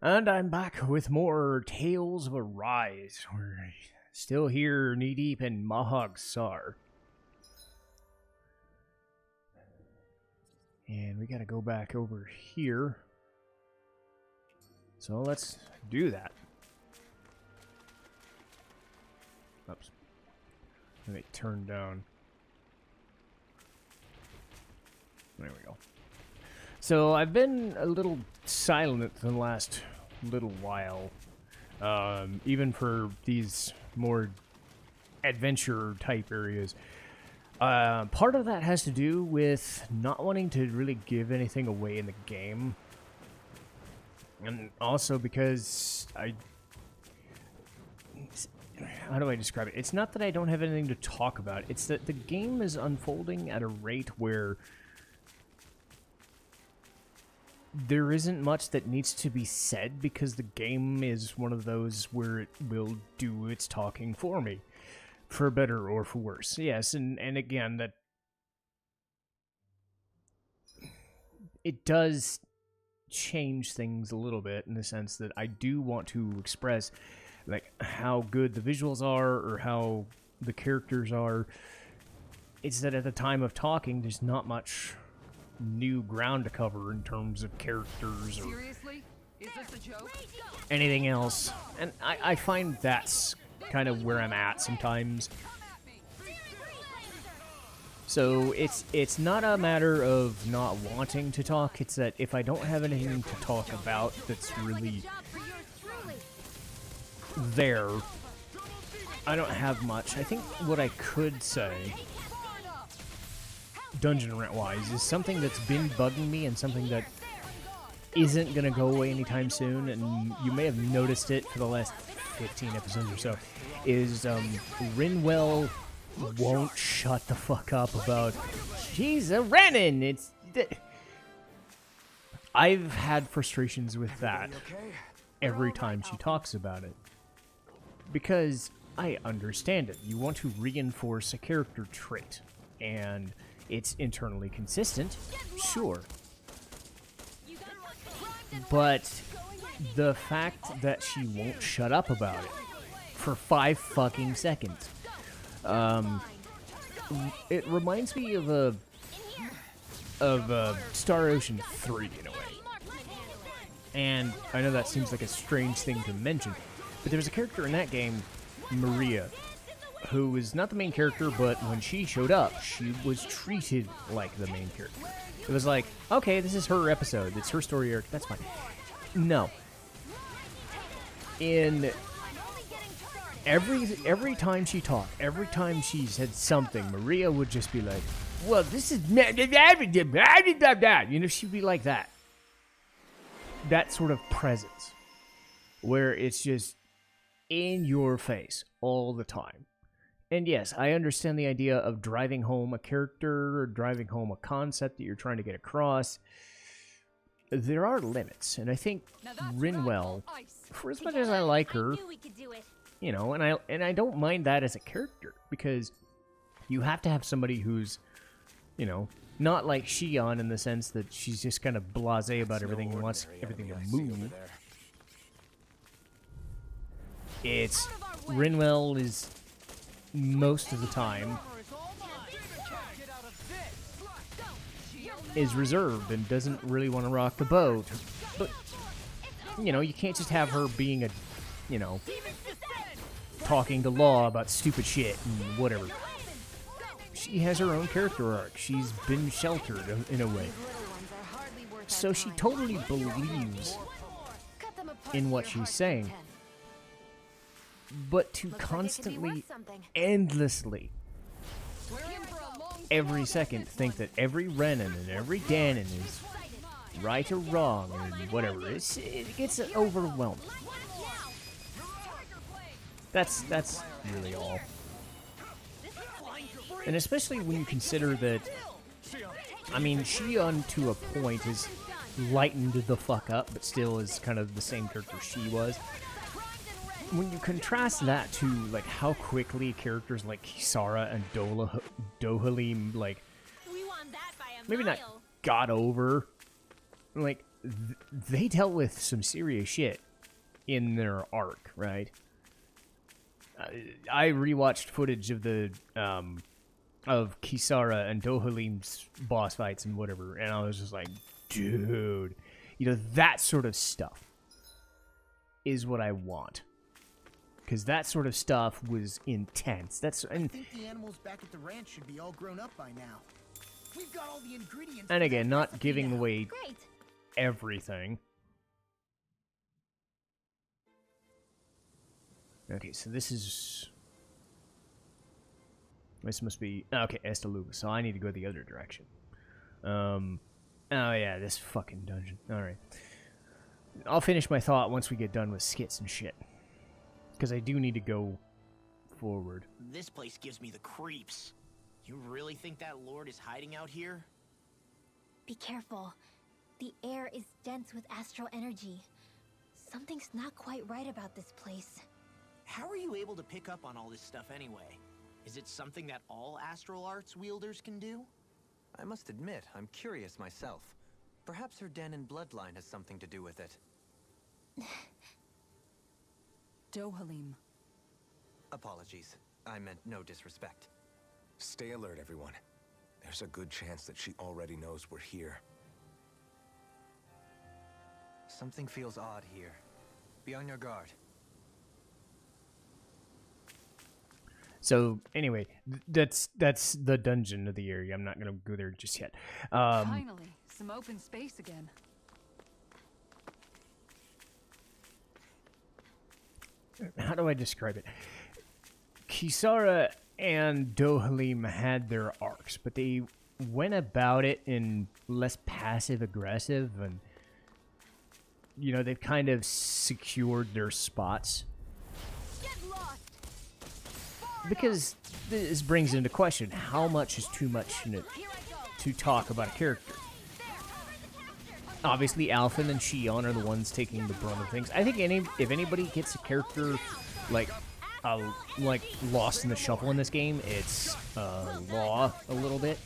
And I'm back with more Tales of Arise. We're still here knee deep in Mahag Saar. And we gotta go back over here. So let's do that. Oops. Let me turn down. There we go. So I've been a little silent the last little while, even for these more adventure type areas. Part of that has to do with not wanting to really give anything away in the game, and also because how do I describe it? It's not that I don't have anything to talk about, it's that the game is unfolding at a rate where there isn't much that needs to be said, because the game is one of those where it will do its talking for me, for better or for worse. Yes, and again, that it does change things a little bit in the sense that I do want to express like how good the visuals are or how the characters are. It's that at the time of talking, there's not much new ground to cover in terms of characters or anything else, and I find that's kind of where I'm at sometimes. So it's not a matter of not wanting to talk, it's that if I don't have anything to talk about that's really there, I don't have much. I think what I could say dungeon rent wise is something that's been bugging me and something that isn't gonna go away anytime soon, and you may have noticed it for the last 15 episodes or so, is Rinwell won't shut the fuck up about she's a Renin. I've had frustrations with that every time she talks about it, because I understand it. You want to reinforce a character trait, and it's internally consistent, sure. But the fact that she won't shut up about it for 5 fucking seconds, it reminds me of Star Ocean 3 in a way. And I know that seems like a strange thing to mention, but there was a character in that game, Maria, who was not the main character, but when she showed up, she was treated like the main character. It was like, okay, this is her episode, it's her story arc, that's fine. No. In every time she talked, every time she said something, Maria would just be like, well, this is... You know, she'd be like that. That sort of presence, where it's just in your face all the time. And yes, I understand the idea of driving home a character or driving home a concept that you're trying to get across. There are limits, and I think Rinwell, for as much as I like her, you know, and I don't mind that as a character, because you have to have somebody who's, you know, not like Shion in the sense that she's just kind of blasé about everything and wants everything to move. It's Rinwell is most of the time is reserved and doesn't really want to rock the boat. But, you know, you can't just have her being a, you know, talking to Law about stupid shit and whatever. She has her own character arc. She's been sheltered in a way. So she totally believes in what she's saying. But to constantly, endlessly, every second think that every Renin and every Danon is right or wrong or whatever, it gets overwhelming. That's really all. And especially when you consider that, I mean, Shion to a point is lightened the fuck up, but still is kind of the same character she was. When you contrast that to, like, how quickly characters like Kisara and Dohalim, like, maybe not got over, like, they dealt with some serious shit in their arc, right? I rewatched footage of the of Kisara and Dohalim's boss fights and whatever, and I was just like, dude, you know, that sort of stuff is what I want. Because that sort of stuff was intense. I think the animals back at the ranch should be all grown up by now. We've got all the ingredients. And again, not giving away Great. everything. Okay, so this must be okay, Estaluga. So I need to go the other direction. Oh yeah, this fucking dungeon. All right, I'll finish my thought once we get done with skits and shit. Because I do need to go forward. This place gives me the creeps. You really think that lord is hiding out here? Be careful. The air is dense with astral energy. Something's not quite right about this place. How are you able to pick up on all this stuff anyway? Is it something that all astral arts wielders can do? I must admit, I'm curious myself. Perhaps her den and bloodline has something to do with it. Dohalim. Apologies. I meant no disrespect. Stay alert, everyone. There's a good chance that she already knows we're here. Something feels odd here. Be on your guard. So anyway, that's the dungeon of the area. I'm not gonna go there just yet. Finally, some open space again. How do I describe it? Kisara and Dohalim had their arcs, but they went about it in less passive-aggressive, and, you know, they've kind of secured their spots. Get lost. Because this brings into question, how much is too much to talk about a character? Obviously, Alphen and Shion are the ones taking the brunt of things. I think if anybody gets a character like lost in the shuffle in this game, it's Law a little bit.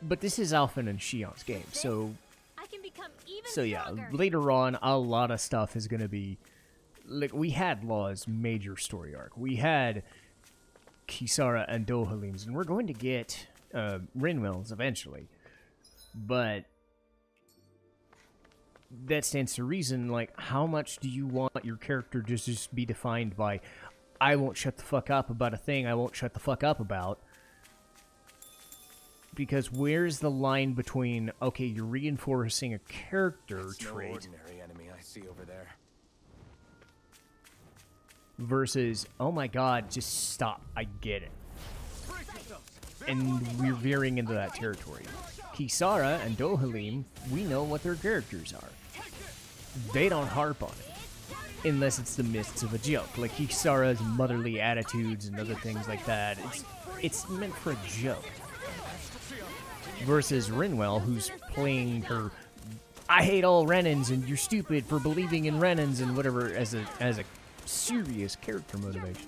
But this is Alphen and Shion's game, so I can become even yeah. stronger. Later on, a lot of stuff is gonna be like we had Law's major story arc. We had Kisara and Dohalim's, and we're going to get Rinwell's eventually, but that stands to reason. Like, how much do you want your character to just be defined by, I won't shut the fuck up about a thing I won't shut the fuck up about? Because where's the line between, okay, you're reinforcing a character That's no trait ordinary enemy I see over there. versus, oh my god, just stop, I get it. And we're veering into that territory. Kisara and Dohalim, we know what their characters are. They don't harp on it. Unless it's the midst of a joke. Like Kisara's motherly attitudes and other things like that. It's meant for a joke. Versus Rinwell, who's playing her, I hate all Renans and you're stupid for believing in Renans and whatever, as a serious character motivation.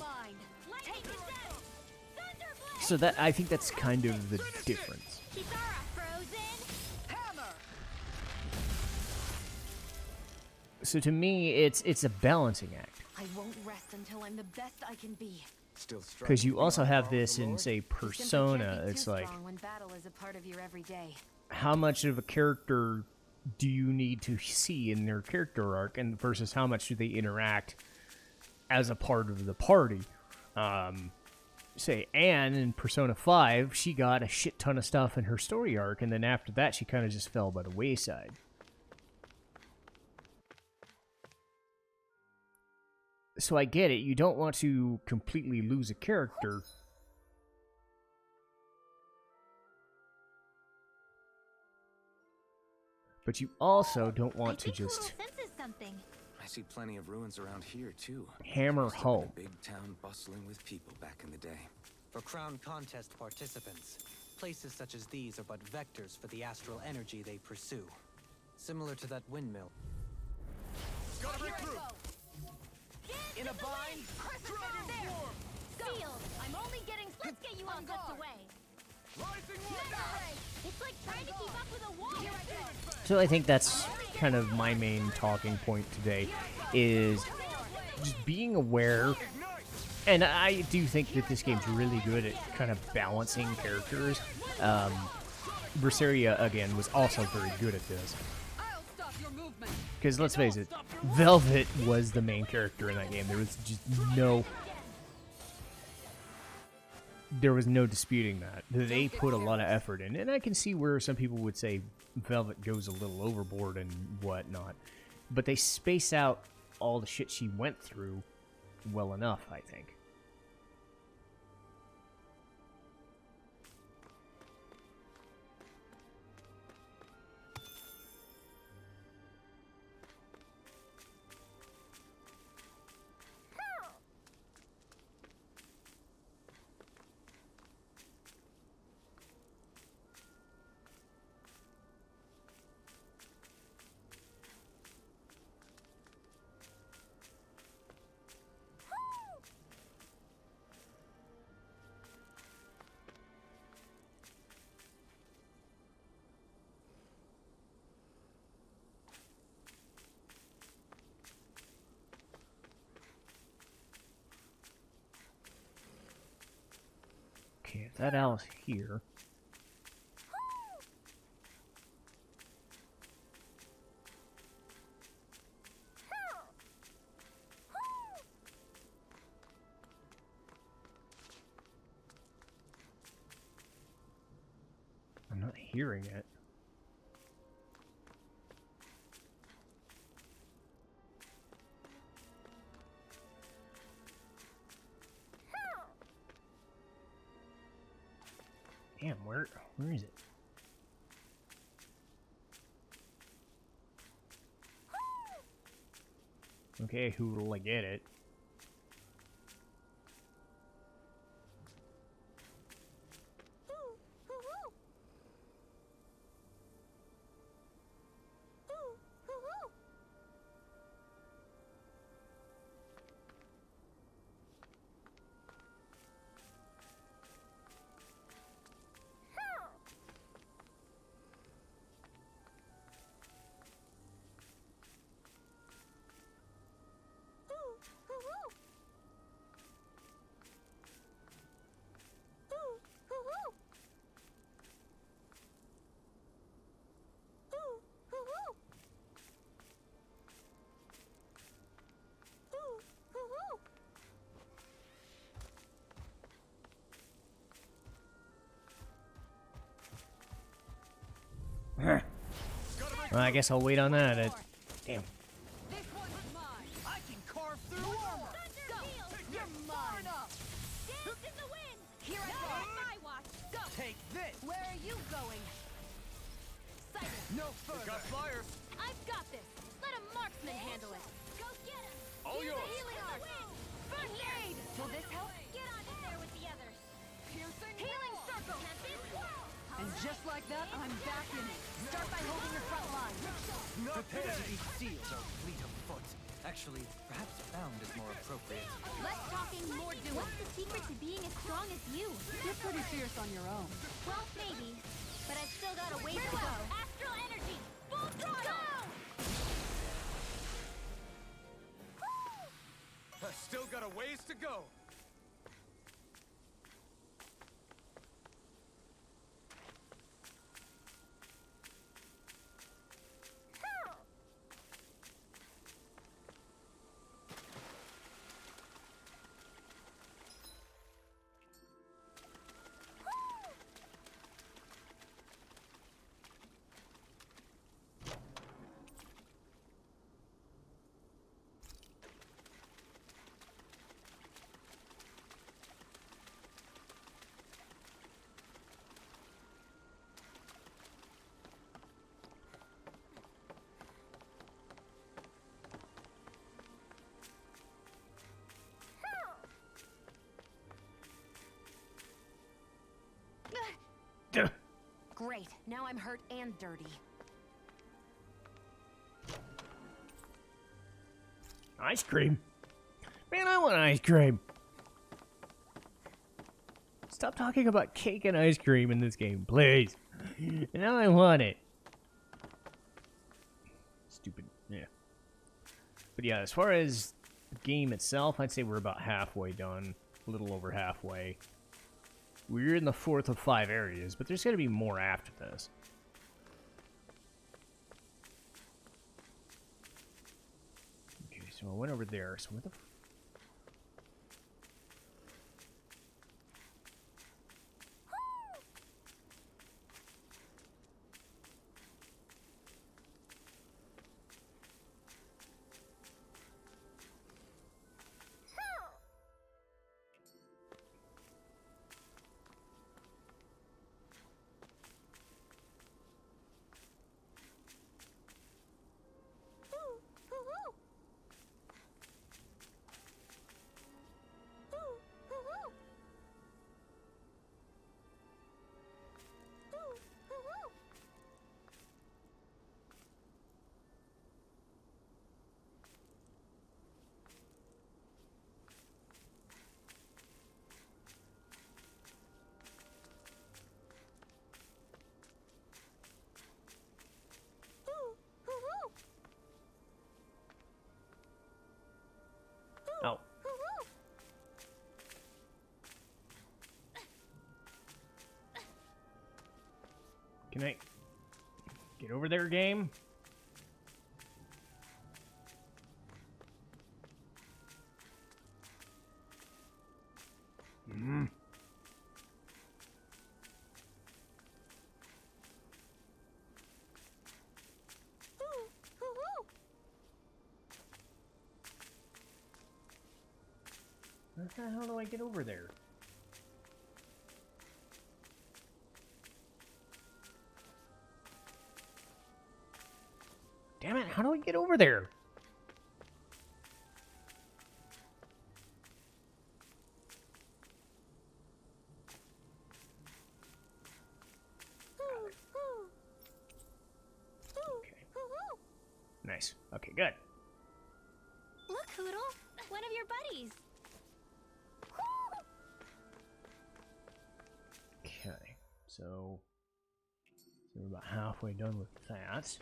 So that, I think that's kind of the difference. So to me, it's a balancing act. I won't rest until I'm the best I can be. Because you also have this in, say, Persona. It's like, when battle is a part of your everyday. how much of a character do you need to see in their character arc, and versus how much do they interact as a part of the party? Say, Anne in Persona 5, she got a shit ton of stuff in her story arc, and then after that, she kind of just fell by the wayside. So I get it, you don't want to completely lose a character. But you also don't want to just I see plenty of ruins around here too. hammer Must have been home. a big town bustling with people back in the day. For Crown Contest participants, places such as these are but vectors for the astral energy they pursue. Similar to that windmill. Gotta break through. In a bind. Sealed. I'm only getting. Let's get you all tucked away. It's like trying to keep up with a wall. So I think that's kind of my main talking point today, is just being aware. And I do think that this game's really good at kind of balancing characters. Berseria, again, was also very good at this. I'll stop your movement. Because let's face it, Velvet was the main character in that game. There was just no... There was no disputing that. They put a lot of effort in. And I can see where some people would say Velvet goes a little overboard and whatnot. But they space out all the shit she went through well enough, I think. Okay, if that owl's here. I'm not hearing it. Damn, where is it? Okay, who'll I get it? Well, I guess I'll wait on that. Damn. This one's mine. I can carve through armor. You're mine. Dance in the wind. Here I go. My watch. Go. Take this. Where are you going? Silence. No further. flyers. I've got this. Let a marksman handle it. Go get him. All Use yours. the healing art. First aid. Will this help? Get on in there with the others. Piercing Healing wall. circle. Can't be swallowed. And just like that, I'm back in it. Start by holding your front line. Prepare to be sealed or fleet of foot. Actually, perhaps bound is more appropriate. Less talking, more doing. What's the secret to being as strong as you? You're pretty fierce on your own. Well, maybe. But I've still got a ways to go. Astral energy. Full throttle. I've still got a ways to go. Great. Now I'm hurt and dirty. Ice cream? Man, I want ice cream. Stop talking about cake and ice cream in this game, please. Now I want it. Stupid. Yeah. But yeah, as far as the game itself, I'd say we're about halfway done. A little over halfway. We're in the 4th of 5 areas, but there's going to be more after this. Okay, so I went over there. So where the... Oh. Can I get over there, game? Hmm. How the hell do I get over there? Damn it, how do I get over there? Okay. Nice. Okay, good. Look, Hoodle, one of your buddies. Okay, so we're about halfway done with that.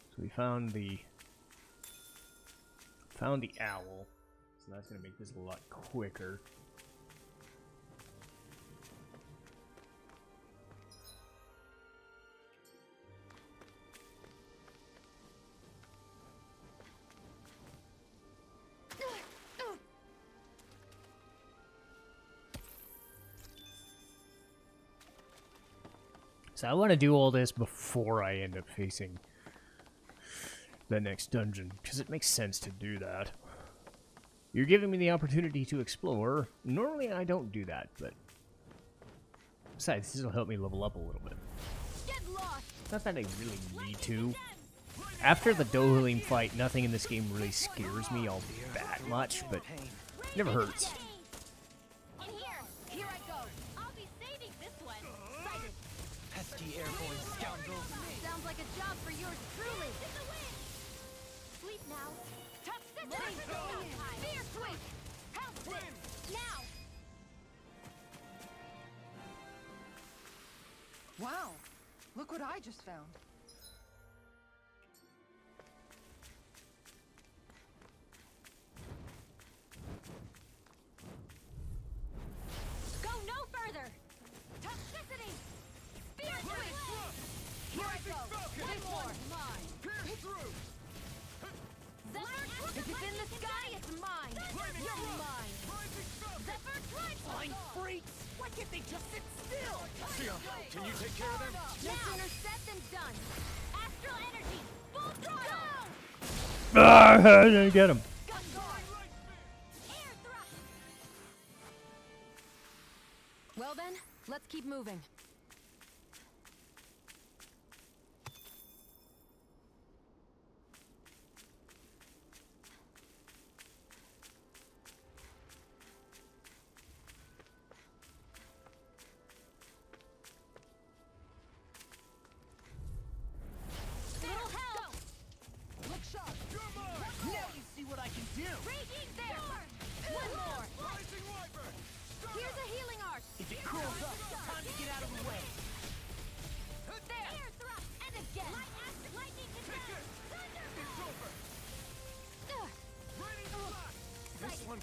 So we found the owl, so that's gonna make this a lot quicker. So I want to do all this before I end up facing the next dungeon, because it makes sense to do that. You're giving me the opportunity to explore. Normally I don't do that, but besides, this will help me level up a little bit. Not that I really need to. After the Dohalim fight, nothing in this game really scares me all that much, but it never hurts. Here I go. I'll be saving this one. Sighted. Pesky airborne scoundrel. Sounds like a job for yours truly. Sleep now. Toxicity. Fear switch. House it. Now. Wow, look what I just found. Go no further. Toxicity. Fear switch. Here I go. One more. Mine. Zephyr, if it's in the sky, it's mine. You're mine. Zephyr, Flying freaks! Why can't they just sit still? Can you take care of them? no sooner said than done. Astral energy. Full throttle. Ah, I didn't get him. Gun guard. Air thrust. Well then, let's keep moving. Little help. Look sharp.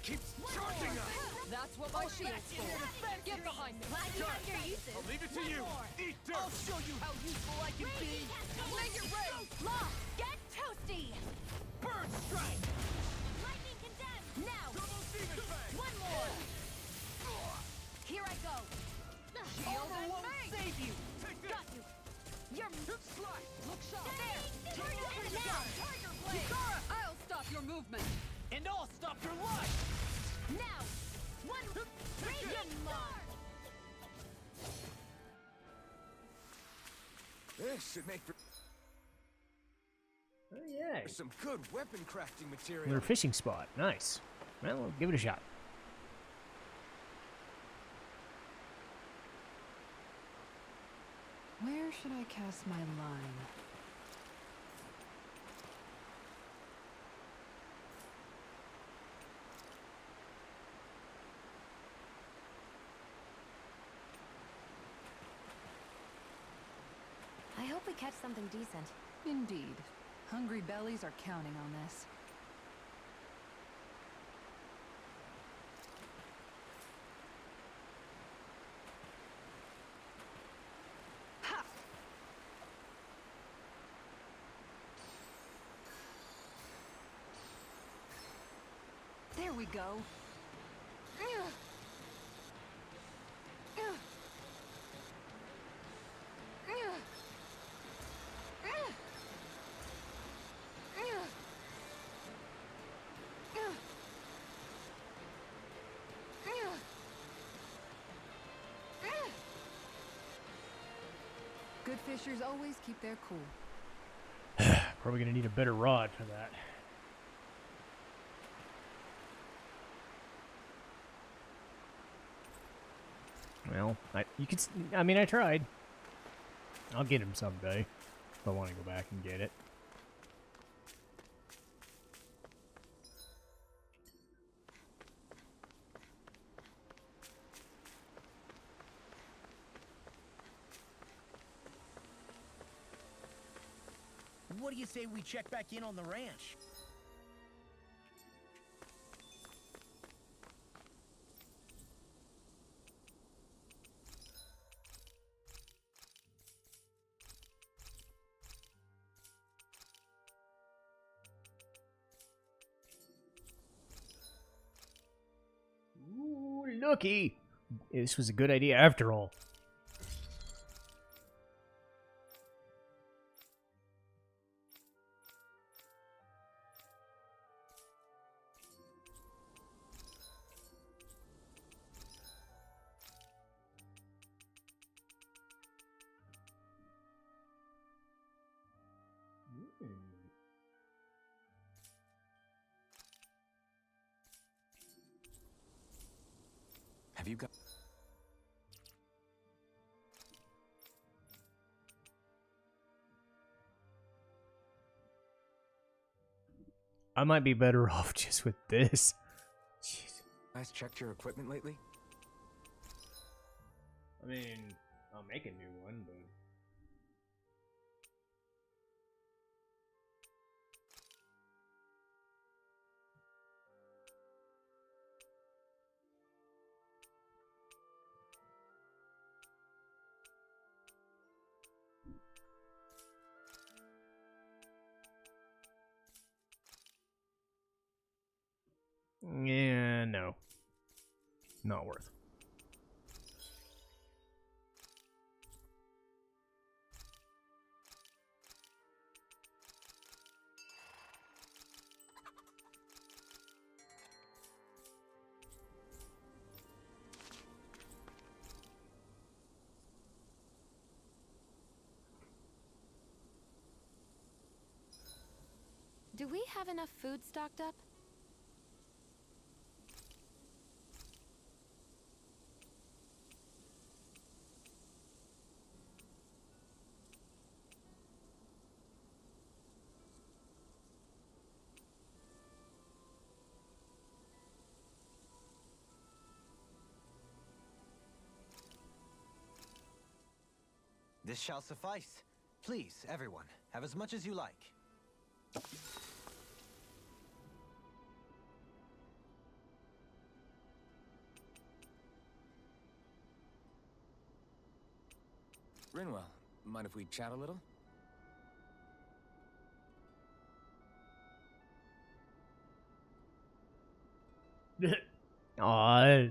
keeps charging us! That's what my shield's for. Get behind me. I'll leave it to you! Eat dirt! I'll show you how useful I can be! Make it rain. Law, get toasty! Bird strike! Lightning condemned! Now! One more! Here I go! Armor won't save you! Got you! You're... Look sharp! There! Target now! Tiger blade! I'll stop your movement. And I'll stop your life! Now! One... Raging Mark! This should make for Oh yeah. some good weapon crafting material. Another fishing spot. Nice. Well, we'll give it a shot. Where should I cast my line? I hope we catch something decent. Indeed. Hungry bellies are counting on this. Ha! There we go. Good fishers always keep their cool. Probably gonna need a better rod for that. Well, I mean, I tried. I'll get him someday if I want to go back and get it. What do you say we check back in on the ranch? Ooh, looky! This was a good idea after all. Have you got... I might be better off just with this. Jeez. guys checked your equipment lately? I mean, I'll make a new one, but... Yeah, no. Not worth. Do we have enough food stocked up? This shall suffice. Please, everyone, have as much as you like. Rinwell, mind if we chat a little? Aw.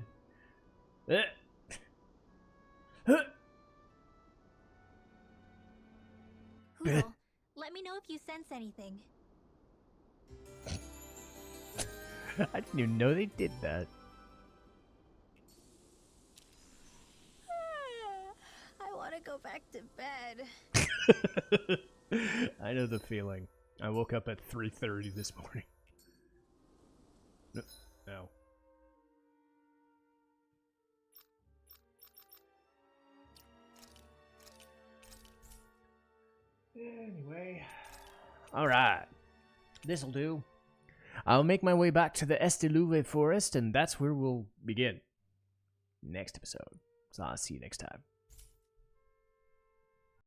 Hoodle, let me know if you sense anything. I didn't even know they did that. I want to go back to bed. I know the feeling. I woke up at 3:30 this morning. No. Anyway. Alright. This'll do. I'll make my way back to the Esteluve forest, and that's where we'll begin. Next episode. So I'll see you next time.